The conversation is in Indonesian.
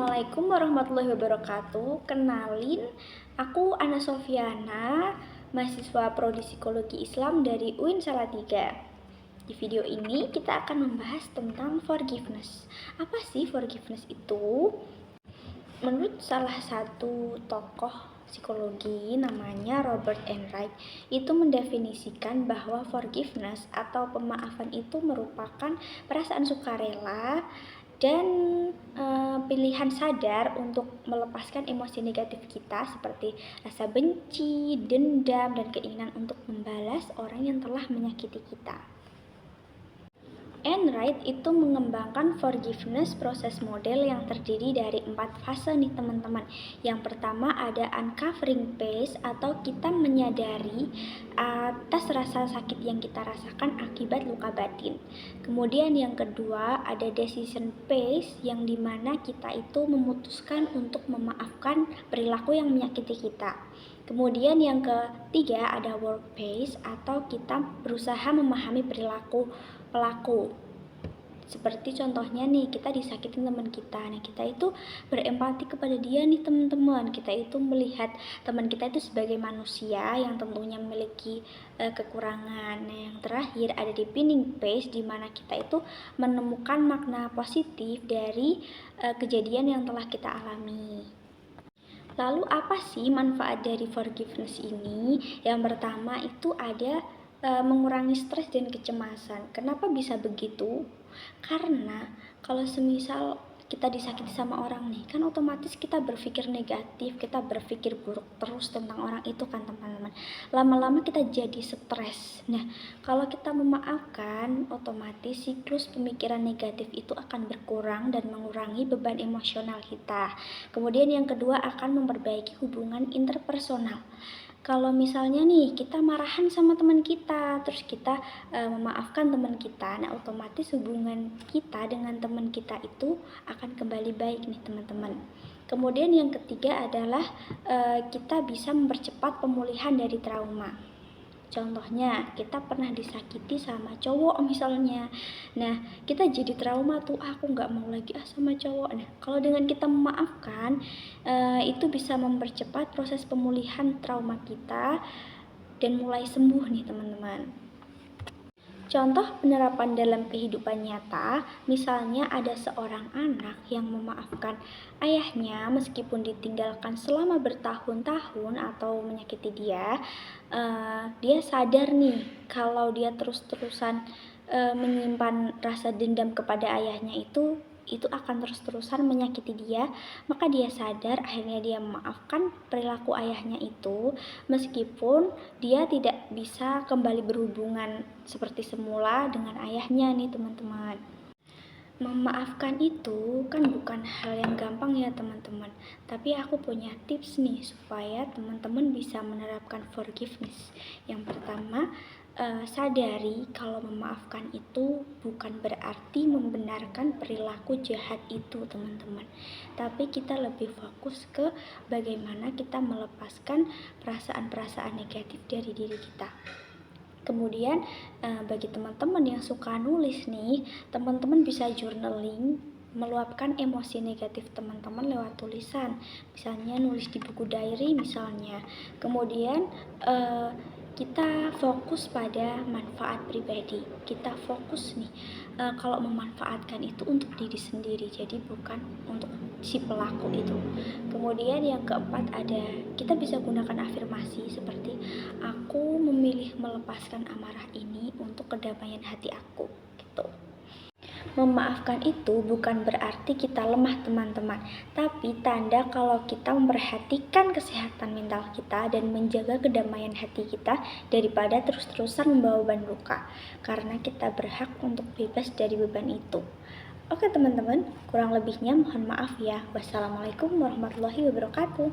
Assalamualaikum warahmatullahi wabarakatuh. Kenalin, aku Ana Sofiana, mahasiswa Prodi Psikologi Islam dari UIN Salatiga. Di video ini kita akan membahas tentang forgiveness. Apa sih forgiveness itu? Menurut salah satu tokoh psikologi namanya Robert Enright, itu mendefinisikan bahwa forgiveness atau pemaafan itu merupakan perasaan sukarela dan pilihan sadar untuk melepaskan emosi negatif kita seperti rasa benci, dendam, dan keinginan untuk membalas orang yang telah menyakiti kita. Enright itu mengembangkan forgiveness proses model yang terdiri dari 4 fase nih teman-teman. Yang pertama ada uncovering phase atau kita menyadari atas rasa sakit yang kita rasakan akibat luka batin. Kemudian yang kedua ada decision phase yang dimana kita itu memutuskan untuk memaafkan perilaku yang menyakiti kita. Kemudian yang ketiga ada work phase atau kita berusaha memahami perilaku pelaku. Seperti contohnya nih, kita disakitin teman kita. Nah, kita itu berempati kepada dia nih teman-teman. Kita itu melihat teman kita itu sebagai manusia yang tentunya memiliki kekurangan. Nah, yang terakhir ada di pinning phase di mana kita itu menemukan makna positif dari kejadian yang telah kita alami. Lalu apa sih manfaat dari forgiveness ini? Yang pertama itu ada mengurangi stres dan kecemasan. Kenapa bisa begitu? Karena kalau semisal kita disakiti sama orang nih, kan otomatis kita berpikir negatif, kita berpikir buruk terus tentang orang itu kan teman-teman. Lama-lama kita jadi stres. Nah, kalau kita memaafkan, otomatis siklus pemikiran negatif itu akan berkurang dan mengurangi beban emosional kita. Kemudian yang kedua akan memperbaiki hubungan interpersonal. Kalau misalnya nih kita marahan sama teman kita, terus kita memaafkan teman kita, nah otomatis hubungan kita dengan teman kita itu akan kembali baik nih teman-teman. Kemudian yang ketiga adalah kita bisa mempercepat pemulihan dari trauma. Contohnya, kita pernah disakiti sama cowok misalnya. Nah, kita jadi trauma tuh, aku nggak mau lagi sama cowok. Nah, kalau dengan kita memaafkan, itu bisa mempercepat proses pemulihan trauma kita dan mulai sembuh nih teman-teman. Contoh penerapan dalam kehidupan nyata, misalnya ada seorang anak yang memaafkan ayahnya meskipun ditinggalkan selama bertahun-tahun atau menyakiti dia, dia sadar nih kalau dia terus-terusan menyimpan rasa dendam kepada ayahnya itu akan terus-terusan menyakiti dia, maka dia sadar akhirnya dia memaafkan perilaku ayahnya itu meskipun dia tidak bisa kembali berhubungan seperti semula dengan ayahnya nih teman-teman. Memaafkan itu kan bukan hal yang gampang ya teman-teman, tapi aku punya tips nih supaya teman-teman bisa menerapkan forgiveness. Yang pertama, sadari kalau memaafkan itu bukan berarti membenarkan perilaku jahat itu teman-teman, tapi kita lebih fokus ke bagaimana kita melepaskan perasaan-perasaan negatif dari diri kita. Kemudian bagi teman-teman yang suka nulis nih, teman-teman bisa journaling, meluapkan emosi negatif teman-teman lewat tulisan, misalnya nulis di buku diary misalnya. Kemudian kita fokus pada manfaat pribadi. Kita fokus nih kalau memanfaatkan itu untuk diri sendiri, jadi bukan untuk si pelaku itu. Kemudian yang keempat ada, kita bisa gunakan afirmasi seperti aku memilih melepaskan amarah ini untuk kedamaian hati aku gitu. Memaafkan itu bukan berarti kita lemah teman-teman, tapi tanda kalau kita memperhatikan kesehatan mental kita dan menjaga kedamaian hati kita daripada terus-terusan membawa beban luka, karena kita berhak untuk bebas dari beban itu. Oke teman-teman, kurang lebihnya mohon maaf ya. Wassalamualaikum warahmatullahi wabarakatuh.